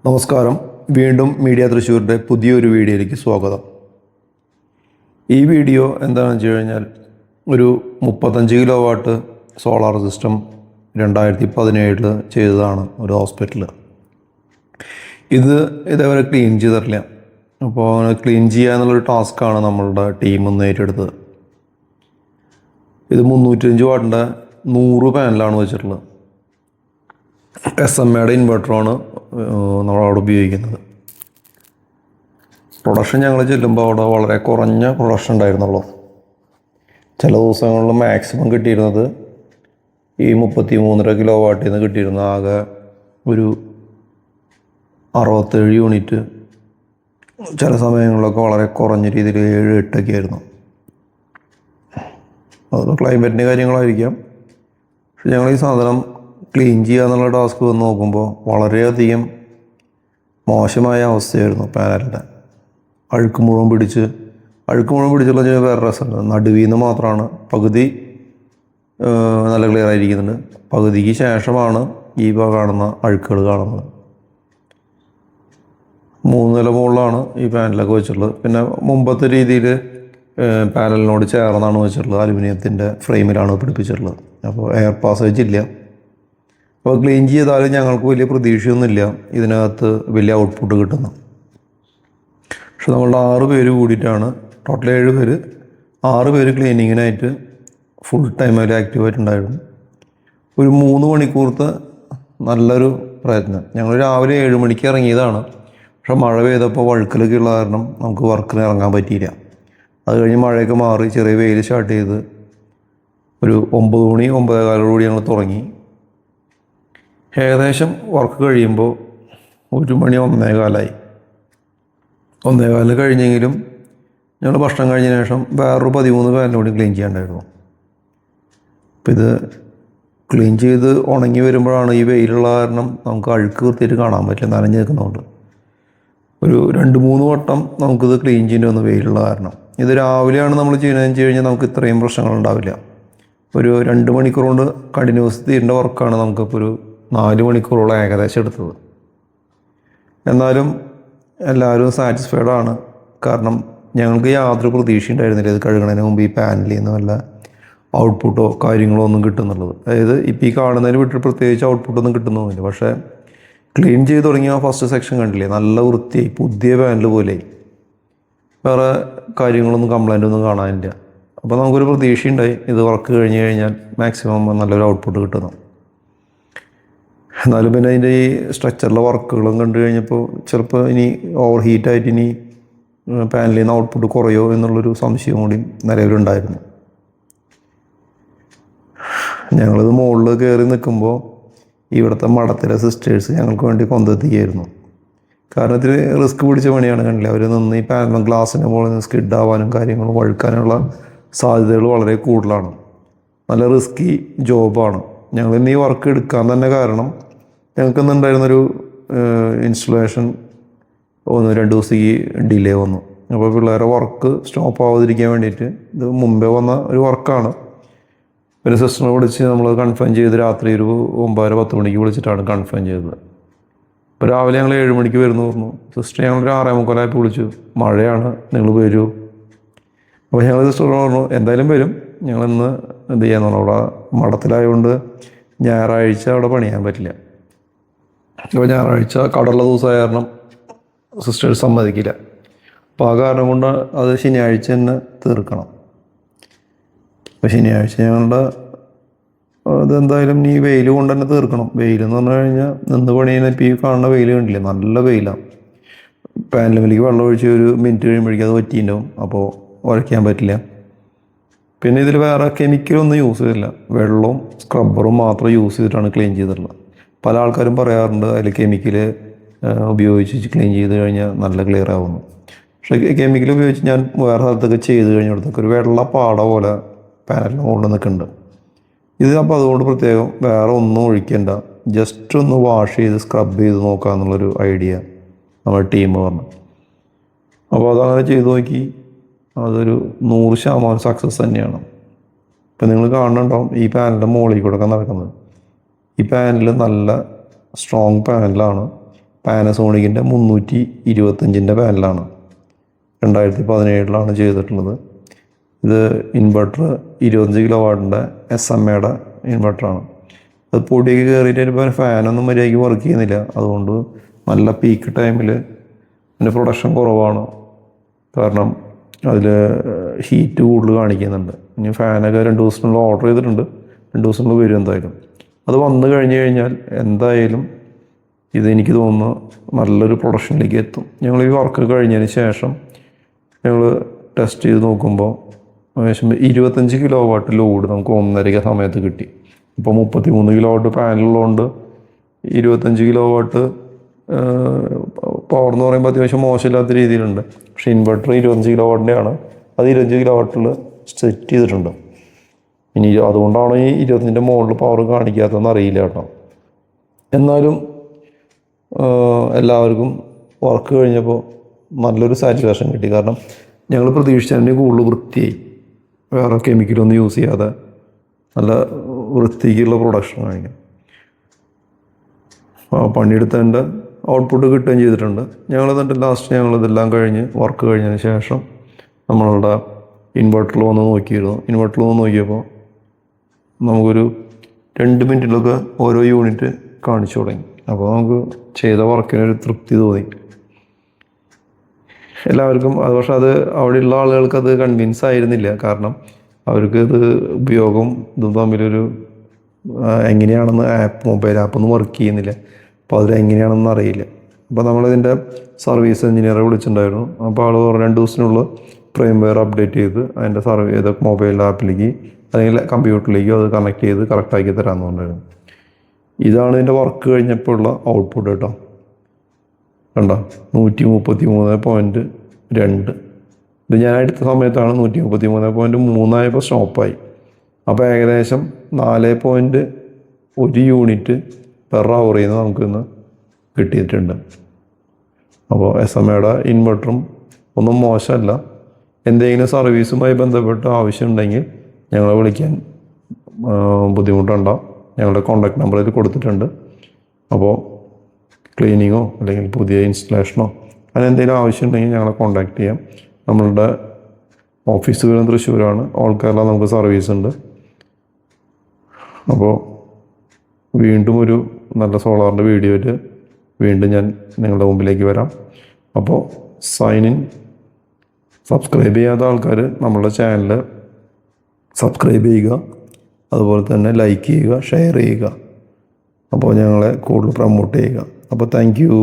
നമസ്കാരം. വീണ്ടും മീഡിയ തൃശ്ശൂരിൻ്റെ പുതിയൊരു വീഡിയോയിലേക്ക് സ്വാഗതം. ഈ വീഡിയോ എന്താണെന്ന് വെച്ച് കഴിഞ്ഞാൽ ഒരു 35 കിലോ വാട്ട് സോളാർ സിസ്റ്റം 2017 ചെയ്തതാണ് ഒരു ഹോസ്പിറ്റൽ. ഇത് ഇതേവരെ ക്ലീൻ ചെയ്തിട്ടില്ല. അപ്പോൾ ക്ലീൻ ചെയ്യുക എന്നുള്ളൊരു ടാസ്ക്കാണ് നമ്മളുടെ ടീം ഒന്ന് ഏറ്റെടുത്തത്. ഇത് 305 വാട്ടിൻ്റെ 100 പാനലാണ് വെച്ചിട്ടുള്ളത്. SMA ഇൻവെർട്ടറാണ് നമ്മളവിടെ ഉപയോഗിക്കുന്നത്. പ്രൊഡക്ഷൻ ഞങ്ങൾ ചെല്ലുമ്പോൾ അവിടെ വളരെ കുറഞ്ഞ പ്രൊഡക്ഷൻ ഉണ്ടായിരുന്നുള്ളൂ. ചില ദിവസങ്ങളിൽ മാക്സിമം കിട്ടിയിരുന്നത് ഈ 33.5 കിലോ വാട്ടിൽ നിന്ന് കിട്ടിയിരുന്ന ആകെ ഒരു 67 യൂണിറ്റ്. ചില സമയങ്ങളിലൊക്കെ വളരെ കുറഞ്ഞ രീതിയിൽ 7-8 ആയിരുന്നു. അത് ക്ലൈമറ്റിൻ്റെ കാര്യങ്ങളായിരിക്കാം. പക്ഷെ ഞങ്ങൾ ഈ സാധനം ക്ലീൻ ചെയ്യുക എന്നുള്ള ടാസ്ക് വന്ന് നോക്കുമ്പോൾ വളരെയധികം മോശമായ അവസ്ഥയായിരുന്നു. പാനലിൻ്റെ അഴുക്ക് മുഴുവൻ പിടിച്ചുള്ള വേറെ രസമുണ്ട്. നടുവിൽ നിന്ന് മാത്രമാണ് പകുതി നല്ല ക്ലിയർ ആയിരിക്കുന്നുണ്ട്. പകുതിക്ക് ശേഷമാണ് ഈ കാണുന്ന അഴുക്കുകൾ കാണുന്നത്. 3 നില മുകളിലാണ് ഈ പാനലൊക്കെ വെച്ചിട്ടുള്ളത്. പിന്നെ മുമ്പത്തെ രീതിയിൽ പാനലിനോട് ചേർന്നാണ് വെച്ചിട്ടുള്ളത്. അലുമിനിയത്തിൻ്റെ ഫ്രെയിമിലാണ് പിടിപ്പിച്ചിട്ടുള്ളത്. അപ്പോൾ എയർ പാസേജ് ഇല്ല. അപ്പോൾ ക്ലീൻ ചെയ്താലും ഞങ്ങൾക്ക് വലിയ പ്രതീക്ഷയൊന്നുമില്ല ഇതിനകത്ത് വലിയ ഔട്ട്പുട്ട് കിട്ടുന്നു. പക്ഷെ നമ്മളുടെ 6 പേര് കൂടിയിട്ടാണ്, ടോട്ടൽ 7 പേര്, 6 പേര് ക്ലീനിങ്ങിനായിട്ട് ഫുൾ ടൈം അതിൽ ആക്റ്റീവായിട്ടുണ്ടായിരുന്നു. ഒരു 3 മണിക്കൂറത്തെ നല്ലൊരു പ്രയത്നം. ഞങ്ങൾ രാവിലെ 7 മണിക്ക് ഇറങ്ങിയതാണ്. പക്ഷെ മഴ പെയ്തപ്പോൾ വഴുക്കലൊക്കെ ഉള്ള കാരണം നമുക്ക് വർക്കിന് ഇറങ്ങാൻ പറ്റിയില്ല. അത് കഴിഞ്ഞ് മഴയൊക്കെ മാറി ചെറിയ വെയിൽ സ്റ്റാർട്ട് ചെയ്ത് ഒരു 9 മണി 9:15 ഞങ്ങൾ തുടങ്ങി. ഏകദേശം വർക്ക് കഴിയുമ്പോൾ 1 മണി 1:15 1:15 കഴിഞ്ഞെങ്കിലും ഞങ്ങൾ ഭക്ഷണം കഴിഞ്ഞതിന് ശേഷം വേറൊരു 13 പാനൽ കൂടി ക്ലീൻ ചെയ്യാണ്ടായിരുന്നു. അപ്പോൾ ഇത് ക്ലീൻ ചെയ്ത് ഉണങ്ങി വരുമ്പോഴാണ് ഈ വെയിലുള്ള കാരണം നമുക്ക് അഴുക്ക് കൃത്യമായിട്ട് കാണാൻ പറ്റില്ല, നനഞ്ഞ് നിൽക്കുന്നതുകൊണ്ട്. ഒരു 2-3 വട്ടം നമുക്കിത് ക്ലീൻ ചെയ്യേണ്ടി വന്നു വെയിലുള്ള കാരണം. ഇത് രാവിലെയാണ് നമ്മൾ ചെയ്യുന്നതെന്ന് വെച്ച് കഴിഞ്ഞാൽ നമുക്ക് ഇത്രയും പ്രശ്നങ്ങളുണ്ടാവില്ല. ഒരു 2 മണിക്കൂർ കൊണ്ട് കണ്ടിന്യൂസ് തീരേണ്ട വർക്കാണ് നമുക്കിപ്പോൾ ഒരു 4 മണിക്കൂറോളം ഏകദേശം എടുത്തത്. എന്നാലും എല്ലാവരും സാറ്റിസ്ഫൈഡ് ആണ്. കാരണം ഞങ്ങൾക്ക് യാതൊരു പ്രതീക്ഷ ഉണ്ടായിരുന്നില്ല ഇത് കഴുകണതിന് മുമ്പ് ഈ പാനലിൽ നിന്ന് വല്ല ഔട്ട്പുട്ടോ കാര്യങ്ങളോ ഒന്നും കിട്ടുന്നുള്ളത്. അതായത് ഇപ്പോൾ ഈ കാണുന്നതിന് വിട്ട് പ്രത്യേകിച്ച് ഔട്ട്പുട്ടൊന്നും കിട്ടുന്നൊന്നുമില്ല. പക്ഷേ ക്ലീൻ ചെയ്ത് തുടങ്ങിയ ഫസ്റ്റ് സെക്ഷൻ കണ്ടില്ലേ, നല്ല വൃത്തിയായി, പുതിയ പാനൽ പോലെയായി. വേറെ കാര്യങ്ങളൊന്നും കംപ്ലൈൻ്റ് ഒന്നും കാണാനില്ല. അപ്പോൾ നമുക്കൊരു പ്രതീക്ഷയുണ്ടായി ഇത് വർക്ക് കഴിഞ്ഞ് കഴിഞ്ഞാൽ മാക്സിമം നല്ലൊരു ഔട്ട്പുട്ട് കിട്ടുന്നു. എന്നാലും പിന്നെ അതിൻ്റെ ഈ സ്ട്രക്ചറിലെ വർക്കുകളും കണ്ടു കഴിഞ്ഞപ്പോൾ ചിലപ്പോൾ ഇനി ഓവർ ഹീറ്റായിട്ട് ഇനി പാനലിൽ നിന്ന് ഔട്ട്പുട്ട് കുറയോ എന്നുള്ളൊരു സംശയം കൂടി നിലവിലുണ്ടായിരുന്നു. ഞങ്ങളിത് മുകളിൽ കയറി നിൽക്കുമ്പോൾ ഇവിടുത്തെ മഠത്തിലെ സിസ്റ്റേഴ്സ് ഞങ്ങൾക്ക് വേണ്ടി കൊണ്ടെത്തിയായിരുന്നു. കാരണം ഇതിൽ റിസ്ക് പിടിച്ച പണിയാണ്. കണ്ടില്ല, അവർ നിന്ന് ഈ പാനൽ ഗ്ലാസിൻ്റെ മുകളിൽ നിന്ന് സ്കിഡാവാനും കാര്യങ്ങളും വഴുക്കാനുള്ള സാധ്യതകൾ വളരെ കൂടുതലാണ്. നല്ല റിസ്കി ജോബാണ്. ഞങ്ങളിന്ന് ഈ വർക്ക് എടുക്കാൻ തന്നെ കാരണം ഞങ്ങൾക്കിന്നുണ്ടായിരുന്നൊരു ഇൻസ്റ്റലേഷൻ 1-2 ദിവസത്തേക്ക് ഡിലേ വന്നു. അപ്പോൾ പിള്ളേരെ വർക്ക് സ്റ്റോപ്പ് ആവാതിരിക്കാൻ വേണ്ടിയിട്ട്, ഇത് മുമ്പേ വന്ന ഒരു വർക്കാണ്. പിന്നെ സിസ്റ്ററിനെ വിളിച്ച് നമ്മൾ കൺഫേം ചെയ്ത് രാത്രി ഒരു 9-10 മണിക്ക് വിളിച്ചിട്ടാണ് കൺഫേം ചെയ്തത്. ഇപ്പോൾ രാവിലെ ഞങ്ങൾ 7 മണിക്ക് വരുന്നു പറഞ്ഞു. സിസ്റ്റർ ഞങ്ങളൊരു 6:45 വിളിച്ചു, മഴയാണ്, നിങ്ങൾ വരൂ. അപ്പോൾ ഞങ്ങൾ സിസ്റ്ററിനോട് പറഞ്ഞു എന്തായാലും വരും, ഞങ്ങളിന്ന് എന്ത് ചെയ്യാന്ന് പറഞ്ഞു. അവിടെ മഠത്തിലായതുകൊണ്ട് ഞായറാഴ്ച അവിടെ പണിയാൻ പറ്റില്ല. അപ്പോൾ ഞായറാഴ്ച കടലുള്ള ദിവസമായ കാരണം സിസ്റ്റേഴ്സ് സമ്മതിക്കില്ല. അപ്പോൾ ആ കാരണം കൊണ്ട് അത് ശനിയാഴ്ച തന്നെ തീർക്കണം. അപ്പോൾ ശനിയാഴ്ച ഞങ്ങളുടെ അതെന്തായാലും ഈ വെയിൽ കൊണ്ട് തന്നെ തീർക്കണം. വെയിലെന്ന് പറഞ്ഞു കഴിഞ്ഞാൽ നിന്ന് പണിയുന്ന ഇപ്പോൾ ഈ കാണുന്ന വെയിൽ കണ്ടില്ലേ, നല്ല വെയിലാണ്. പാനലിലേക്ക് വെള്ളം ഒഴിച്ച് ഒരു മിനിറ്റ് കഴിയുമ്പോഴേക്കും അത് വറ്റിയിട്ടുണ്ടാവും. അപ്പോൾ ഉരയ്ക്കാൻ പറ്റില്ല. പിന്നെ ഇതിൽ വേറെ കെമിക്കലൊന്നും യൂസ് ചെയ്തില്ല. വെള്ളവും സ്ക്രബ്ബറും മാത്രം യൂസ് ചെയ്തിട്ടാണ് ക്ലീൻ ചെയ്തിട്ടുള്ളത്. പല ആൾക്കാരും പറയാറുണ്ട് അതിൽ കെമിക്കൽ ഉപയോഗിച്ച് ക്ലീൻ ചെയ്ത് കഴിഞ്ഞാൽ നല്ല ക്ലിയർ ആവുന്നു. പക്ഷേ കെമിക്കൽ ഉപയോഗിച്ച് ഞാൻ വേറെ സ്ഥലത്തൊക്കെ ചെയ്ത് കഴിഞ്ഞിടത്തൊക്കെ ഒരു വെള്ള പാട പോലെ പാനലിന് മുകളിൽ നിൽക്കുന്നുണ്ട്. ഇത് അപ്പോൾ അതുകൊണ്ട് പ്രത്യേകം വേറെ ഒന്നും ഒഴിക്കേണ്ട, ജസ്റ്റ് ഒന്ന് വാഷ് ചെയ്ത് സ്ക്രബ് ചെയ്ത് നോക്കുക എന്നുള്ളൊരു ഐഡിയ നമ്മുടെ ടീം പറഞ്ഞു. അപ്പോൾ അതങ്ങനെ ചെയ്ത് നോക്കി. അതൊരു 100% സക്സസ് തന്നെയാണ്. ഇപ്പം നിങ്ങൾ കാണുന്നുണ്ടാവും ഈ പാനലിൻ്റെ മുകളിൽ കൂടെ ഒക്കെ നടക്കുന്നത്. ഈ പാനൽ നല്ല സ്ട്രോങ് പാനലാണ്. പാനസോണിക്കിൻ്റെ 325 പാനലാണ്. 2017 ചെയ്തിട്ടുള്ളത്. ഇത് ഇൻവെർട്ടർ 25 കിലോ വാട്ടിൻ്റെ SMA ഇൻവെർട്ടറാണ്. അത് പൊടിയൊക്കെ കയറിയിട്ട് ഇപ്പോൾ ഫാനൊന്നും മര്യാദയ്ക്ക് വർക്ക് ചെയ്യുന്നില്ല. അതുകൊണ്ട് നല്ല പീക്ക് ടൈമിൽ അതിൻ്റെ പ്രൊഡക്ഷൻ കുറവാണ്. കാരണം അതിൽ ഹീറ്റ് കൂടുതൽ കാണിക്കുന്നുണ്ട്. ഇനി ഫാനൊക്കെ 2 ദിവസത്തിനുള്ളിൽ ഓർഡർ ചെയ്തിട്ടുണ്ട്. 2 ദിവസത്തിനുള്ളിൽ വരും എന്തായാലും. അത് വന്നു കഴിഞ്ഞ് കഴിഞ്ഞാൽ എന്തായാലും ഇതെനിക്ക് തോന്നുന്നു നല്ലൊരു പ്രൊഡക്ഷനിലേക്ക് എത്തും. ഞങ്ങൾ ഈ വർക്ക് കഴിഞ്ഞതിന് ശേഷം ഞങ്ങൾ ടെസ്റ്റ് ചെയ്ത് നോക്കുമ്പോൾ ഏകദേശം 25 കിലോ വാട്ട് ലോഡ് നമുക്ക് 1.5 സമയത്ത് കിട്ടി. ഇപ്പോൾ 33 കിലോ വാട്ട് പാനലുള്ളതുകൊണ്ട് 25 കിലോ വാട്ട് പവർ എന്ന് പറയുമ്പോൾ അത്യാവശ്യം മോശമില്ലാത്ത രീതിയിലുണ്ട്. പക്ഷേ ഇൻവെർട്ടർ 25 കിലോ വാട്ടിൻ്റെയാണ്. അത് 25 കിലോ വാട്ടിൽ സെറ്റ് ചെയ്തിട്ടുണ്ട്. ഇനി അതുകൊണ്ടാണ് ഈ 25ൻ്റെ മുകളിൽ പവർ കാണിക്കാത്തതെന്ന് അറിയില്ല കേട്ടോ. എന്നാലും എല്ലാവർക്കും വർക്ക് കഴിഞ്ഞപ്പോൾ നല്ലൊരു സാറ്റിസ്ഫാക്ഷൻ കിട്ടി. കാരണം ഞങ്ങൾ പ്രതീക്ഷിച്ചതിൻ്റെ കൂടുതൽ വൃത്തിയായി, വേറെ കെമിക്കലൊന്നും യൂസ് ചെയ്യാതെ നല്ല വൃത്തിക്കുള്ള പ്രൊഡക്ഷൻ കാണിക്കും. പണിയെടുത്തതിൻ്റെ ഔട്ട്പുട്ട് കിട്ടുകയും ചെയ്തിട്ടുണ്ട്. ഞങ്ങളെന്നിട്ട് ലാസ്റ്റ് ഞങ്ങളിതെല്ലാം കഴിഞ്ഞ് വർക്ക് കഴിഞ്ഞതിന് ശേഷം നമ്മളുടെ ഇൻവെർട്ടറിൽ വന്ന് നോക്കിയിരുന്നു. ഇൻവെർട്ടറിൽ വന്ന് നോക്കിയപ്പോൾ നമുക്കൊരു 2 മിനിറ്റിലൊക്കെ ഓരോ യൂണിറ്റ് കാണിച്ചു തുടങ്ങി. അപ്പോൾ നമുക്ക് ചെയ്ത വർക്കിനൊരു തൃപ്തി തോന്നി എല്ലാവർക്കും. അത് പക്ഷെ അത് അവിടെയുള്ള ആളുകൾക്ക് അത് കൺവിൻസ് ആയിരുന്നില്ല. കാരണം അവർക്ക് ഇത് ഉപയോഗം ഇതും തമ്മിലൊരു എങ്ങനെയാണെന്ന് മൊബൈൽ ആപ്പൊന്നും വർക്ക് ചെയ്യുന്നില്ല. അപ്പോൾ അതിലെങ്ങനെയാണെന്ന് അറിയില്ല. അപ്പോൾ നമ്മളിതിൻ്റെ സർവീസ് എഞ്ചിനീയറെ വിളിച്ചിട്ടുണ്ടായിരുന്നു. അപ്പോൾ ആൾ 2 ദിവസത്തിനുള്ളിൽ ഫ്രെയിംവെയർ അപ്ഡേറ്റ് ചെയ്ത് അതിൻ്റെ ഇത് മൊബൈൽ ആപ്പിലേക്ക് അല്ലെങ്കിൽ കമ്പ്യൂട്ടറിലേക്ക് അത് കണക്ട് ചെയ്ത് കറക്റ്റാക്കി തരാമെന്ന് പറഞ്ഞിരുന്നു. ഇതാണ് ഇതിൻ്റെ വർക്ക് കഴിഞ്ഞപ്പോൾ ഉള്ള ഔട്ട്പുട്ട് കേട്ടോ. കണ്ടോ 133.2. ഇത് ഞാൻ എടുത്ത സമയത്താണ് 133.3 ആയപ്പോൾ സ്റ്റോപ്പായി. അപ്പോൾ ഏകദേശം 4.1 യൂണിറ്റ് പെർ ഹവറിൽ നിന്ന് നമുക്കിന്ന് കിട്ടിയിട്ടുണ്ട്. അപ്പോൾ SMA ഇൻവെർട്ടറും ഒന്നും മോശമല്ല. എന്തെങ്കിലും സർവീസുമായി ബന്ധപ്പെട്ട് ആവശ്യമുണ്ടെങ്കിൽ ഞങ്ങളെ വിളിക്കാൻ ബുദ്ധിമുട്ടുണ്ടാവും. ഞങ്ങളുടെ കോൺടാക്ട് നമ്പറിൽ കൊടുത്തിട്ടുണ്ട്. അപ്പോൾ ക്ലീനിങ്ങോ അല്ലെങ്കിൽ പുതിയ ഇൻസ്റ്റലേഷനോ അങ്ങനെ എന്തെങ്കിലും ആവശ്യമുണ്ടെങ്കിൽ ഞങ്ങളെ കോൺടാക്ട് ചെയ്യാം. നമ്മളുടെ ഓഫീസ് വരുന്ന തൃശ്ശൂരാണ്. ഓൾ കേരള നമുക്ക് സർവീസ് ഉണ്ട്. അപ്പോൾ വീണ്ടും ഒരു നല്ല സോളാറിൻ്റെ വീഡിയോയിൽ വീണ്ടും ഞാൻ നിങ്ങളുടെ മുമ്പിലേക്ക് വരാം. അപ്പോൾ സൈൻ ഇൻ. സബ്സ്ക്രൈബ് ചെയ്യാത്ത ആൾക്കാർ നമ്മളുടെ ചാനൽ സബ്സ്ക്രൈബ് ചെയ്യുക, അതുപോലെ തന്നെ ലൈക്ക് ചെയ്യുക, ഷെയർ ചെയ്യുക. അപ്പോൾ ഞങ്ങളെ കൂടുതൽ പ്രൊമോട്ട് ചെയ്യുക. അപ്പോൾ താങ്ക് യു.